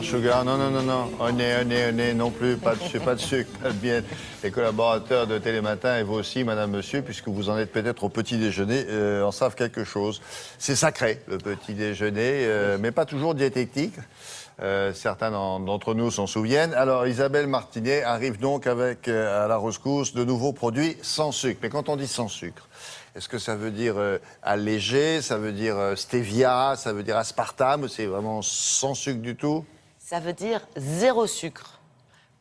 sugar, non, non, non, non, honey, non plus, pas de sucre, pas de miel. Les collaborateurs de Télématin et vous aussi, madame, monsieur, puisque vous en êtes peut-être au petit déjeuner, en savent quelque chose. C'est sacré, le petit déjeuner, mais pas toujours diététique. Certains d'entre nous s'en souviennent. Alors, Isabelle Martinet arrive donc avec, à la rescousse, de nouveaux produits sans sucre. Mais quand on dit sans sucre, est-ce que ça veut dire allégé, ça veut dire stevia, ça veut dire aspartame, c'est vraiment sans sucre du tout? Ça veut dire zéro sucre.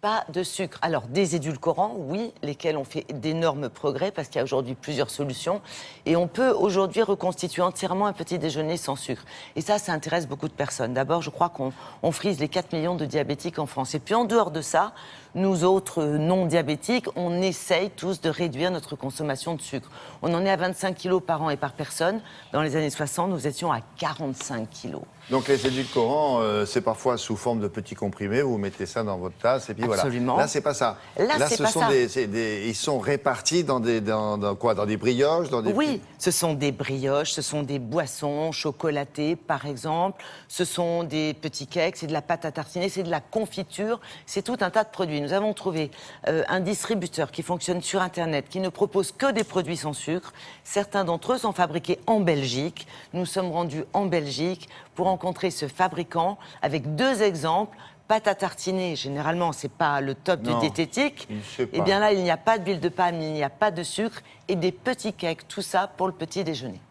Pas de sucre. Alors, des édulcorants, oui, lesquels ont fait d'énormes progrès parce qu'il y a aujourd'hui plusieurs solutions. Et on peut aujourd'hui reconstituer entièrement un petit déjeuner sans sucre. Et ça intéresse beaucoup de personnes. D'abord, je crois qu'on frise les 4 millions de diabétiques en France. Et puis, en dehors de ça, nous autres non-diabétiques, on essaye tous de réduire notre consommation de sucre. On en est à 25 kilos par an et par personne. Dans les années 60, nous étions à 45 kilos. Donc les édulcorants, c'est parfois sous forme de petits comprimés, vous mettez ça dans votre tasse et puis Absolument. voilà. Là, c'est pas ça. Là, c'est ce pas sont ça. ils sont répartis dans quoi? Dans des brioches, dans des Oui, ce sont des brioches, ce sont des boissons chocolatées, par exemple. Ce sont des petits cakes, c'est de la pâte à tartiner, c'est de la confiture, c'est tout un tas de produits. Nous avons trouvé un distributeur qui fonctionne sur Internet, qui ne propose que des produits sans sucre. Certains d'entre eux sont fabriqués en Belgique. Nous sommes rendus en Belgique pour rencontrer ce fabricant avec 2 exemples. Pâte à tartiner, généralement, c'est pas le top du diététique. Et bien là, il n'y a pas d'huile de palme, il n'y a pas de sucre et des petits cakes, tout ça pour le petit déjeuner.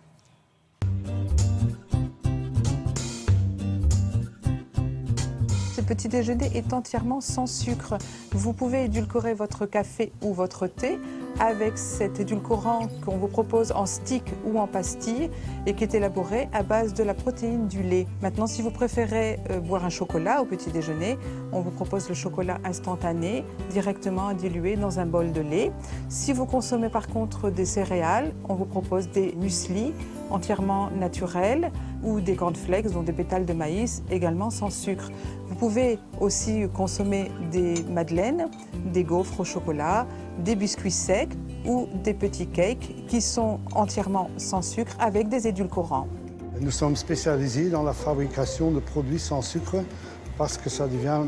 Ce petit déjeuner est entièrement sans sucre. Vous pouvez édulcorer votre café ou votre thé avec cet édulcorant qu'on vous propose en stick ou en pastille et qui est élaboré à base de la protéine du lait. Maintenant, si vous préférez boire un chocolat au petit déjeuner, on vous propose le chocolat instantané directement dilué dans un bol de lait. Si vous consommez par contre des céréales, on vous propose des mueslis entièrement naturels ou des cornflakes, dont des pétales de maïs, également sans sucre. Vous pouvez aussi consommer des madeleines, des gaufres au chocolat, des biscuits secs ou des petits cakes qui sont entièrement sans sucre avec des édulcorants. Nous sommes spécialisés dans la fabrication de produits sans sucre parce que ça devient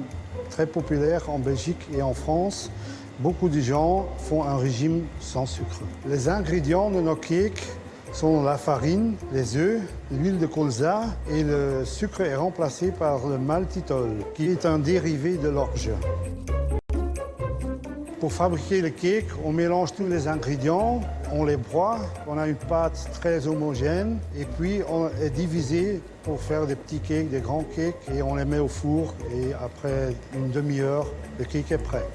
très populaire en Belgique et en France. Beaucoup de gens font un régime sans sucre. Les ingrédients de nos cakes sont la farine, les œufs, l'huile de colza et le sucre est remplacé par le maltitol, qui est un dérivé de l'orge. Pour fabriquer le cake, on mélange tous les ingrédients, on les broie, on a une pâte très homogène et puis on est divisé pour faire des petits cakes, des grands cakes et on les met au four et après une demi-heure, le cake est prêt.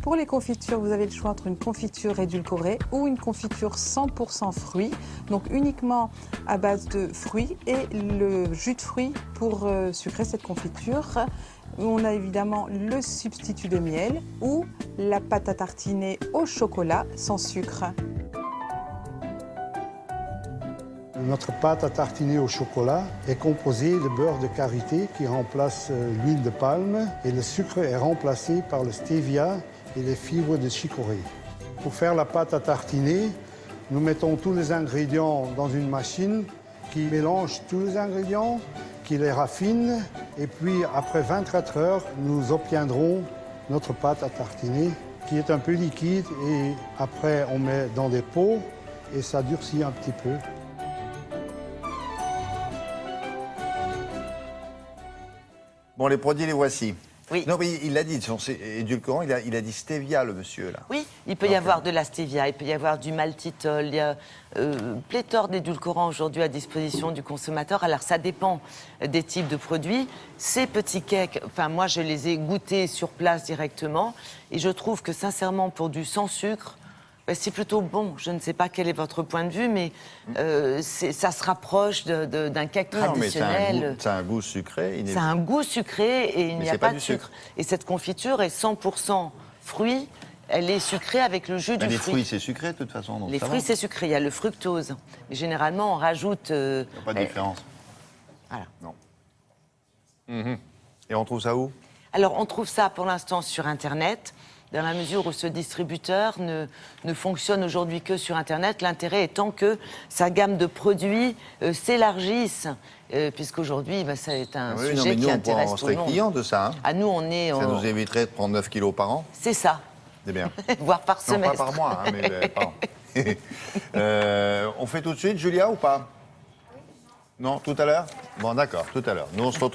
Pour les confitures, vous avez le choix entre une confiture édulcorée ou une confiture 100% fruits, donc uniquement à base de fruits et le jus de fruits pour sucrer cette confiture. On a évidemment le substitut de miel ou la pâte à tartiner au chocolat sans sucre. Notre pâte à tartiner au chocolat est composée de beurre de karité qui remplace l'huile de palme et le sucre est remplacé par le stevia et les fibres de chicorée. Pour faire la pâte à tartiner, nous mettons tous les ingrédients dans une machine qui mélange tous les ingrédients, qui les raffine et puis après 24 heures, nous obtiendrons notre pâte à tartiner qui est un peu liquide et après on met dans des pots et ça durcit un petit peu. Bon, les produits, les voici. Oui. Non, mais il l'a dit, son édulcorant, il a dit stevia, le monsieur, là. Oui, il peut y avoir de la stevia, il peut y avoir du maltitol, il y a pléthore d'édulcorants aujourd'hui à disposition du consommateur. Alors ça dépend des types de produits. Ces petits cakes, enfin moi je les ai goûtés sur place directement et je trouve que sincèrement pour du sans sucre, c'est plutôt bon. Je ne sais pas quel est votre point de vue, mais ça se rapproche d'un cake traditionnel. C'est un goût sucré. C'est un goût sucré et il n'y a pas de sucre. Et cette confiture est 100% fruits. Elle est sucrée avec le jus du fruit. Les fruits, c'est sucré de toute façon. Donc les fruits, c'est sucré. Il y a le fructose. Mais généralement, on rajoute... Il n'y a pas de différence. Voilà. Non. Et on trouve ça où? Alors, on trouve ça pour l'instant sur Internet. dans la mesure où ce distributeur ne fonctionne aujourd'hui que sur Internet. L'intérêt étant que sa gamme de produits s'élargisse, puisqu'aujourd'hui, c'est un Oui, non, sujet mais nous, qui on intéresse tout serait le monde. clients de ça. Hein. À nous, on est... Ça nous éviterait de prendre 9 kilos par an. C'est ça. C'est bien. Voire par Non, semestre. pas par mois, hein, mais par an. On fait tout de suite, Julia, ou pas? Non, tout à l'heure? Bon, d'accord, tout à l'heure. Nous, on se retrouve.